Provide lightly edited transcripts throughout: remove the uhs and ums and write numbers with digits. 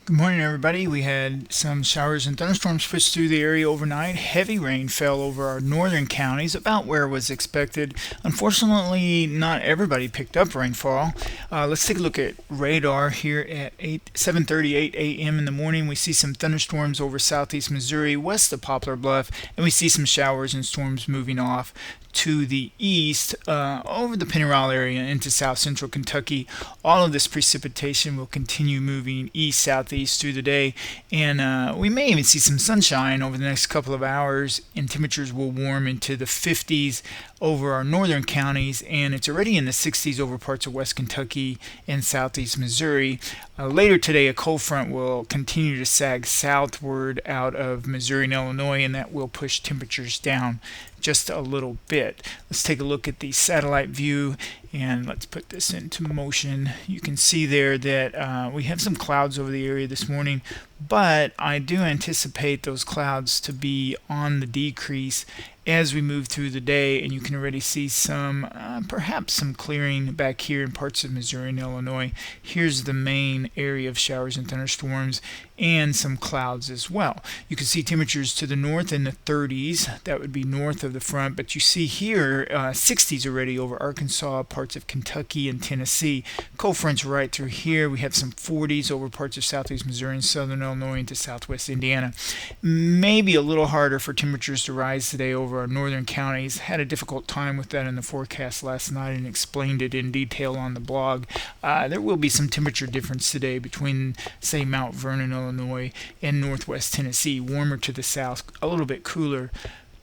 Good morning, everybody. We had some showers and thunderstorms push through the area overnight. Heavy rain fell over our northern counties, about where was expected. Unfortunately, not everybody picked up rainfall. Let's take a look at radar here at 7:38 a.m. in the morning. We see some thunderstorms over southeast Missouri, west of Poplar Bluff, and we see some showers and storms moving off to the east over the Penny Ryle area into south central Kentucky. All of this precipitation will continue moving east southeast through the day, and we may even see some sunshine over the next couple of hours, and temperatures will warm into the 50s over our northern counties, and it's already in the 60s over parts of west Kentucky and southeast Missouri. Later today, a cold front will continue to sag southward out of Missouri and Illinois, and that will push temperatures down just a little bit. Let's take a look at the satellite view, and let's put this into motion. You can see there that we have some clouds over the area this morning, but I do anticipate those clouds to be on the decrease as we move through the day, and you can already see some perhaps some clearing back here in parts of Missouri and Illinois. Here's the main area of showers and thunderstorms and some clouds as well. You can see temperatures to the north in the 30s. That would be north of the front, but you see here 60s already over Arkansas, parts of Kentucky and Tennessee. Cold fronts right through here. We have some 40s over parts of southeast Missouri and southern Illinois into southwest Indiana. Maybe a little harder for temperatures to rise today over our northern counties. Had a difficult time with that in the forecast last night and explained it in detail on the blog. There will be some temperature difference today between, say, Mount Vernon, Illinois, and northwest Tennessee. Warmer to the south, a little bit cooler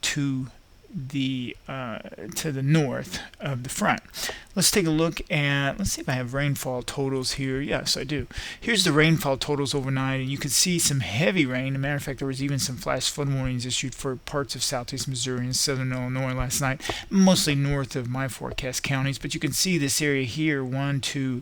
to the north of the front. Let's take a look at, let's see if I have rainfall totals here. Yes, I do. Here's the rainfall totals overnight, and you can see some heavy rain. As a matter of fact, there was even some flash flood warnings issued for parts of southeast Missouri and southern Illinois last night, mostly north of my forecast counties. But you can see this area here, 1, 2,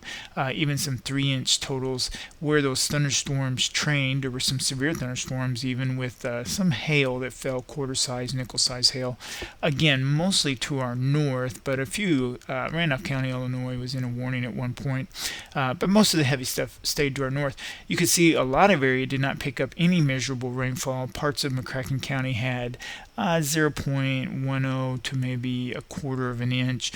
even some 3-inch totals where those thunderstorms trained. There were some severe thunderstorms, even with some hail that fell, quarter-size, nickel-size hail. Again, mostly to our north, but a few, Randolph County, Illinois was in a warning at one point, but most of the heavy stuff stayed to our north. You can see a lot of area did not pick up any measurable rainfall. Parts of McCracken County had 0.10 to maybe a quarter of an inch.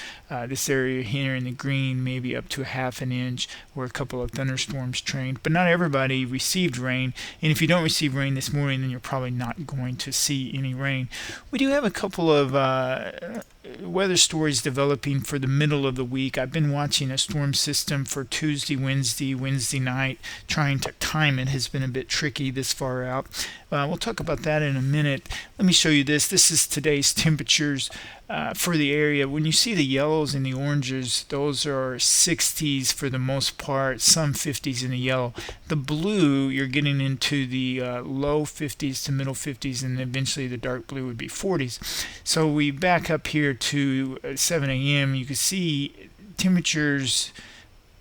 This area here in the green, maybe up to a half an inch, where a couple of thunderstorms trained. But not everybody received rain, and if you don't receive rain this morning, then you're probably not going to see any rain. We do have a couple of weather stories developing for the middle of the week. I've been watching a storm system for Tuesday, Wednesday night. Trying to time it has been a bit tricky this far out. We'll talk about that in a minute. Let me show you this. This is today's temperatures for the area. When you see the yellows and the oranges, those are 60s for the most part, some 50s in the yellow. The blue, you're getting into the low 50s to middle 50s, and eventually the dark blue would be 40s. So we back up here to 7 a.m. You can see temperatures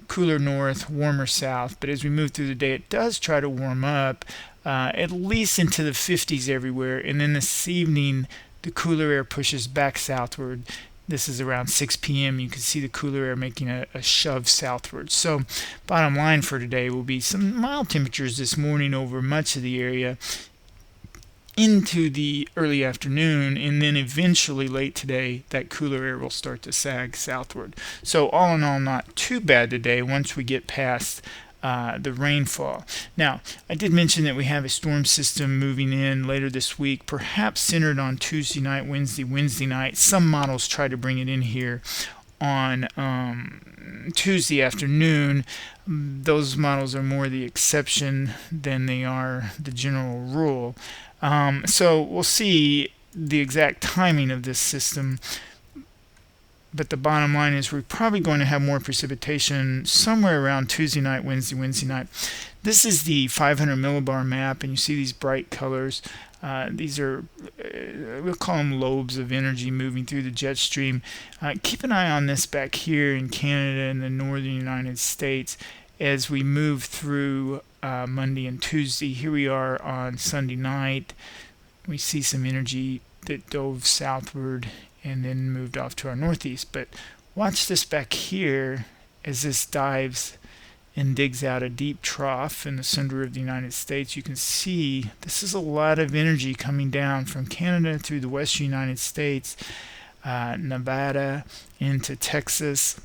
cooler north, warmer south, but as we move through the day, it does try to warm up at least into the 50s everywhere, and then this evening the cooler air pushes back southward. This is around 6 p.m. You can see the cooler air making a shove southward. So bottom line for today will be some mild temperatures this morning over much of the area into the early afternoon, and then eventually late today that cooler air will start to sag southward. So all in all, not too bad today once we get past the rainfall. Now, I did mention that we have a storm system moving in later this week, perhaps centered on Tuesday night, Wednesday night. Some models try to bring it in here on Tuesday afternoon. Those models are more the exception than they are the general rule. So we'll see the exact timing of this system, but the bottom line is we're probably going to have more precipitation somewhere around Tuesday night, Wednesday night. This is the 500 millibar map, and you see these bright colors. These are, we'll call them lobes of energy moving through the jet stream. Keep an eye on this back here in Canada and the northern United States as we move through Monday and Tuesday. Here we are on Sunday night. We see some energy that dove southward and then moved off to our northeast. But watch this back here as this dives and digs out a deep trough in the center of the United States. You can see this is a lot of energy coming down from Canada through the western United States, Nevada into Texas.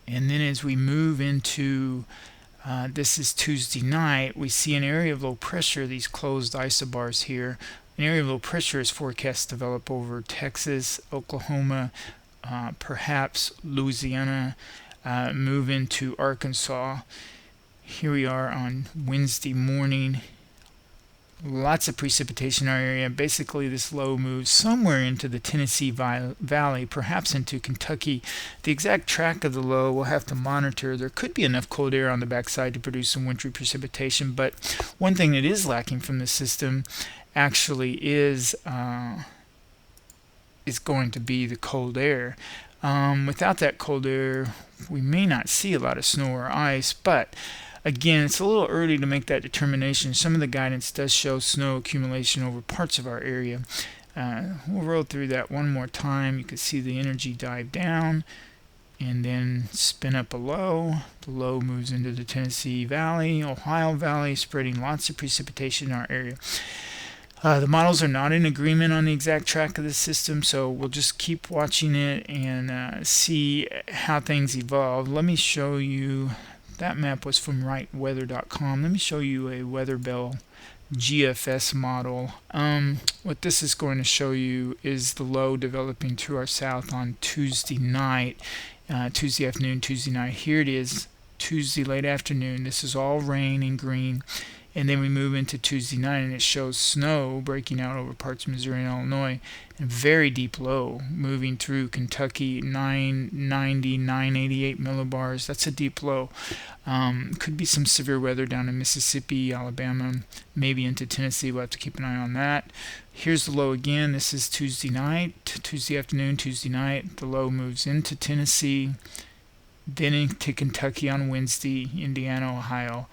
And then as we move into this is Tuesday night, we see an area of low pressure, these closed isobars here. An area of low pressure is forecast to develop over Texas, Oklahoma, perhaps Louisiana, move into Arkansas. Here we are on Wednesday morning. Lots of precipitation in our area. Basically, this low moves somewhere into the Tennessee Valley, perhaps into Kentucky. The exact track of the low we'll have to monitor. There could be enough cold air on the backside to produce some wintry precipitation, but one thing that is lacking from the system actually is going to be the cold air. Without that cold air, we may not see a lot of snow or ice, but again, it's a little early to make that determination. Some of the guidance does show snow accumulation over parts of our area. We'll roll through that one more time. You can see the energy dive down and then spin up a low. The low moves into the Tennessee Valley, Ohio Valley, spreading lots of precipitation in our area. The models are not in agreement on the exact track of the system, so we'll just keep watching it and see how things evolve. Let me show you. That map was from rightweather.com. Let me show you a WeatherBell GFS model. What this is going to show you is the low developing to our south on Tuesday night, Tuesday afternoon, Tuesday night. Here it is, Tuesday late afternoon. This is all rain in green. And then we move into Tuesday night, and it shows snow breaking out over parts of Missouri and Illinois. And very deep low moving through Kentucky, 990, 988 millibars. That's a deep low. Could be some severe weather down in Mississippi, Alabama, maybe into Tennessee. We'll have to keep an eye on that. Here's the low again. This is Tuesday night, Tuesday afternoon, Tuesday night. The low moves into Tennessee, then into Kentucky on Wednesday, Indiana, Ohio.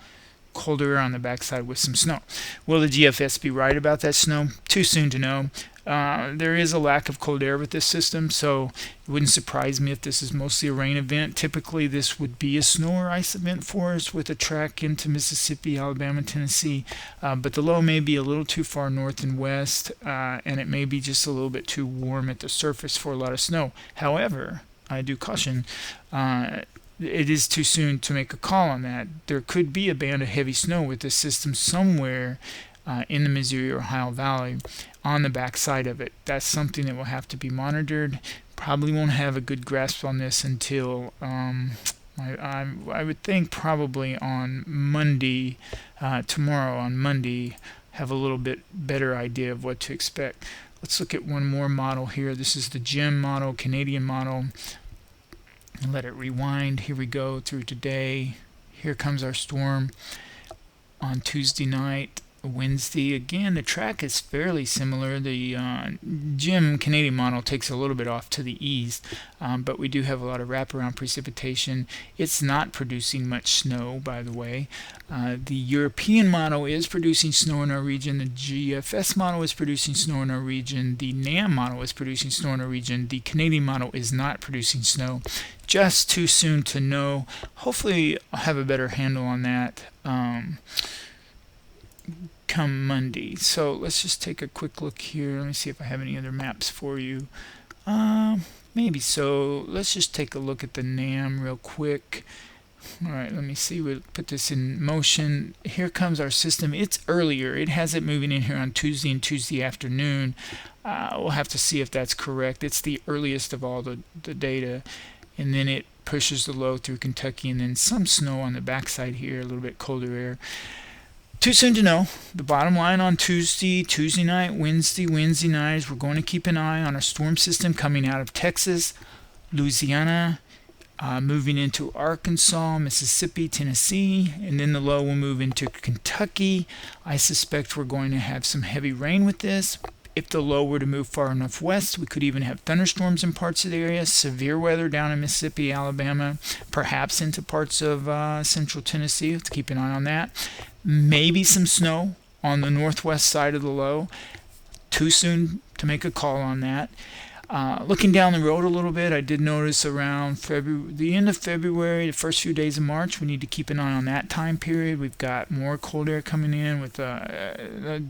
Colder on the backside with some snow. Will the GFS be right about that snow? Too soon to know. There is a lack of cold air with this system, so it wouldn't surprise me if this is mostly a rain event. Typically, this would be a snow or ice event for us with a track into Mississippi, Alabama, Tennessee. But the low may be a little too far north and west, and it may be just a little bit too warm at the surface for a lot of snow. However, I do caution, it is too soon to make a call on that. There could be a band of heavy snow with this system somewhere in the Missouri or Ohio Valley on the backside of it. That's something that will have to be monitored. Probably won't have a good grasp on this until I would think probably on Monday, tomorrow on Monday, have a little bit better idea of what to expect. Let's look at one more model here. This is the GEM model, Canadian model. Let it rewind. Here we go through today. Here comes our storm on Tuesday night. Wednesday. Again, the track is fairly similar. The GEM Canadian model takes a little bit off to the east, but we do have a lot of wraparound precipitation. It's not producing much snow, by the way. The European model is producing snow in our region. The GFS model is producing snow in our region. The NAM model is producing snow in our region. The Canadian model is not producing snow. Just too soon to know. Hopefully I'll have a better handle on that come Monday. So let's just take a quick look here. Let me see if I have any other maps for you. Maybe so. Let's just take a look at the NAM real quick. All right, let me see. We'll put this in motion. Here comes our system. It's earlier. It has it moving in here on Tuesday and Tuesday afternoon. We'll have to see if that's correct. It's the earliest of all the data. And then it pushes the low through Kentucky, and then some snow on the backside here, a little bit colder air. Too soon to know. The bottom line on Tuesday night, Wednesday night is we're going to keep an eye on our storm system coming out of Texas, Louisiana, moving into Arkansas, Mississippi, Tennessee, and then the low will move into Kentucky. I suspect we're going to have some heavy rain with this. If the low were to move far enough west, we could even have thunderstorms in parts of the area, severe weather down in Mississippi, Alabama, perhaps into parts of central Tennessee. Let's keep an eye on that. Maybe some snow on the northwest side of the low. Too soon to make a call on that. Looking down the road a little bit, I did notice around the end of February, the first few days of March, we need to keep an eye on that time period. We've got more cold air coming in with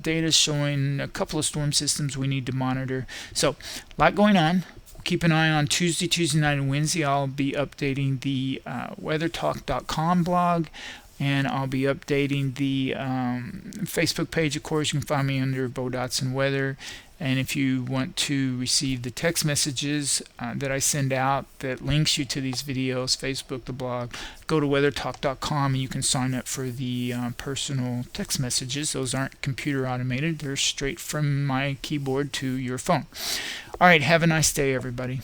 data showing a couple of storm systems we need to monitor. So, a lot going on. Keep an eye on Tuesday night, and Wednesday. I'll be updating the weathertalk.com blog, and I'll be updating the Facebook page. Of course, you can find me under Bo Dotson Weather. And if you want to receive the text messages that I send out that links you to these videos, Facebook, the blog, go to weathertalk.com and you can sign up for the personal text messages. Those aren't computer automated. They're straight from my keyboard to your phone. All right, have a nice day, everybody.